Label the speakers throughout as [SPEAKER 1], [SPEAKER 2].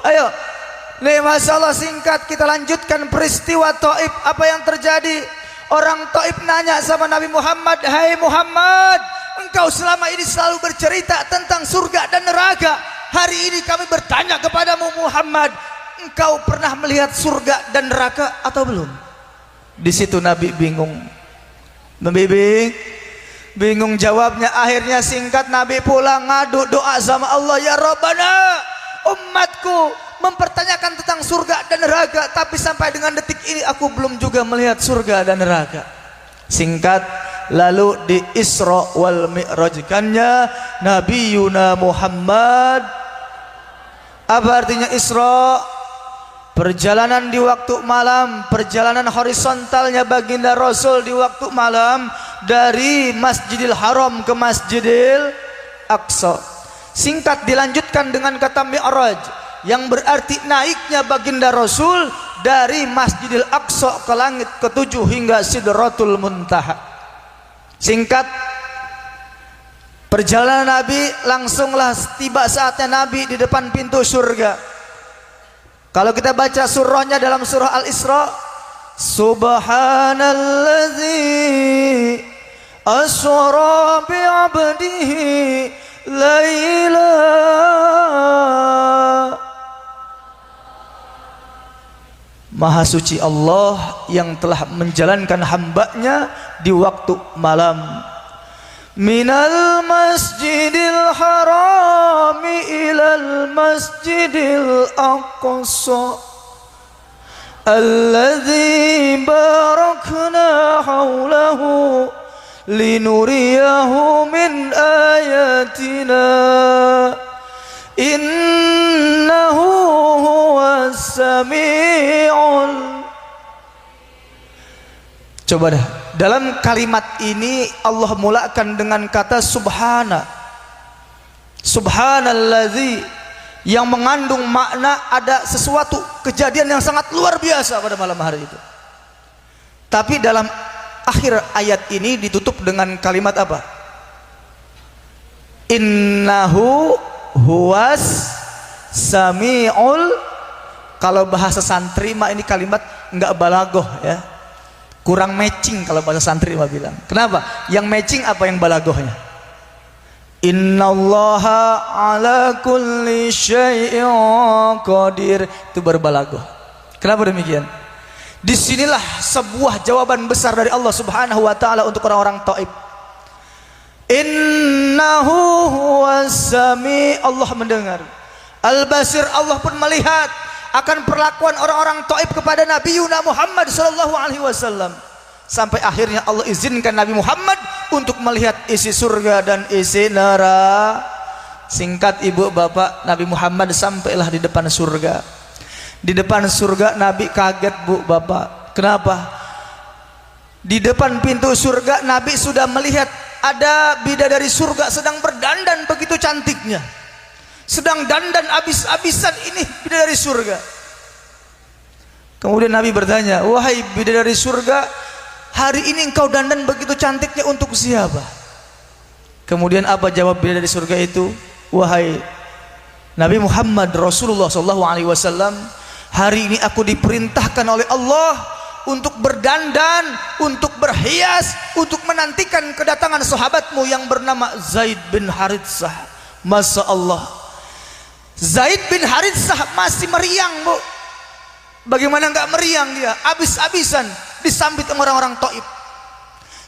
[SPEAKER 1] Ayo, nih Masya Allah, singkat kita lanjutkan peristiwa Taif. Apa yang terjadi? Orang Taif nanya sama Nabi Muhammad, hai Muhammad, engkau selama ini selalu bercerita tentang surga dan neraka. Hari ini kami bertanya kepadamu Muhammad, engkau pernah melihat surga dan neraka atau belum? Di situ Nabi bingung, bingung jawabnya. Akhirnya singkat Nabi pulang ngadu doa sama Allah, ya Rabbana, umatku mempertanyakan tentang surga dan neraka, tapi sampai dengan detik ini aku belum juga melihat surga dan neraka. Singkat, lalu di Isra wal Mi'rajkannya Nabi Yuna Muhammad. Apa artinya Isra? Perjalanan di waktu malam, perjalanan horizontalnya baginda Rasul di waktu malam dari Masjidil Haram ke Masjidil Aqsa. Singkat dilanjutkan dengan kata Mi'raj, yang berarti naiknya baginda Rasul dari Masjidil Aqsa ke langit ketujuh hingga Sidratul Muntaha. Singkat, perjalanan Nabi langsunglah tiba saatnya Nabi di depan pintu surga. Kalau kita baca surahnya dalam surah Al-Isra, Subhanalladzi asra bi'abdihi laila. Maha suci Allah yang telah menjalankan hambanya di waktu malam. Minal masjidil harami ilal masjidil aqsa alladzi barakna hawlahu linuriyahu min ayatina innahu huwas sami'ul. Coba dah, dalam kalimat ini Allah mulakan dengan kata subhana. Subhanalladzi, yang mengandung makna ada sesuatu kejadian yang sangat luar biasa pada malam hari itu. Tapi dalam akhir ayat ini ditutup dengan kalimat apa? Innahu huwas sami'ul. Kalau bahasa santri mah ini kalimat enggak balagoh ya, kurang matching kalau bahasa santri mah bilang. Kenapa? Yang matching apa yang balagohnya? Innallaha ala kulli syai'in qadir. Itu berbalagoh. Kenapa demikian? Disinilah sebuah jawaban besar dari Allah Subhanahu wa ta'ala untuk orang-orang Taif. Innahu huwas sami', Allah mendengar. Al-Basir, Allah pun melihat akan perlakuan orang-orang Taif kepada Nabi Yuna Muhammad sallallahu alaihi wasallam. Sampai akhirnya Allah izinkan Nabi Muhammad untuk melihat isi surga dan isi neraka. Singkat ibu bapak, Nabi Muhammad sampailah di depan surga. Di depan surga Nabi kaget bu bapak. Kenapa? Di depan pintu surga Nabi sudah melihat ada bidadari surga sedang berdandan begitu cantiknya, sedang dandan abis-abisan ini bidadari surga. Kemudian Nabi bertanya, wahai bidadari surga, hari ini engkau dandan begitu cantiknya untuk siapa? Kemudian apa jawab bidadari surga itu? Wahai Nabi Muhammad Rasulullah SAW, hari ini aku diperintahkan oleh Allah untuk berdandan, untuk berhias, untuk menantikan kedatangan sahabatmu yang bernama Zaid bin Haritsah. Masya Allah, Zaid bin Haritsah masih meriang bu. Bagaimana enggak meriang dia? Abis-abisan disambit orang-orang Taif.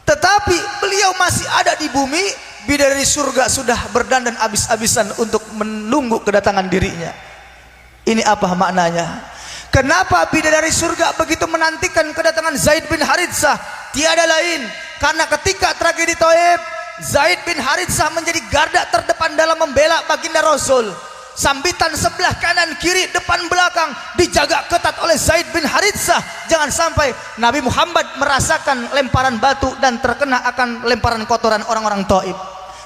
[SPEAKER 1] Tetapi beliau masih ada di bumi, bidadari surga sudah berdandan abis-abisan untuk menunggu kedatangan dirinya. Ini apa maknanya? Kenapa bidadari surga begitu menantikan kedatangan Zaid bin Haritsah? Tiada lain karena ketika tragedi Taif, Zaid bin Haritsah menjadi garda terdepan dalam membela baginda Rasul. Sambitan sebelah kanan kiri depan belakang dijaga ketat oleh Zaid bin Haritsah. Jangan sampai Nabi Muhammad merasakan lemparan batu dan terkena akan lemparan kotoran orang-orang Taif.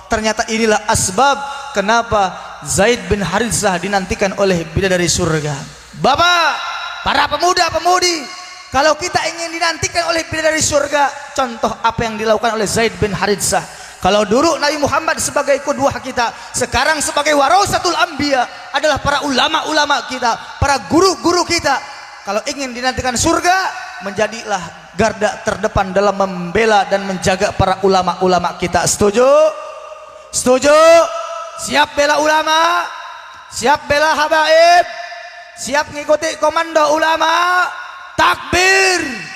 [SPEAKER 1] Ternyata inilah asbab kenapa Zaid bin Haritsah dinantikan oleh bidadari surga. Bapak, para pemuda-pemudi, kalau kita ingin dinantikan oleh bidadari surga, contoh apa yang dilakukan oleh Zaid bin Haritsah. Kalau dulu Nabi Muhammad sebagai qudwah kita, sekarang sebagai warasatul anbiya adalah para ulama-ulama kita, para guru-guru kita. Kalau ingin dinantikan surga, menjadilah garda terdepan dalam membela dan menjaga para ulama-ulama kita. Setuju? Setuju? Siap bela ulama? Siap bela habaib? Siap ngikuti komando ulama? Takbir!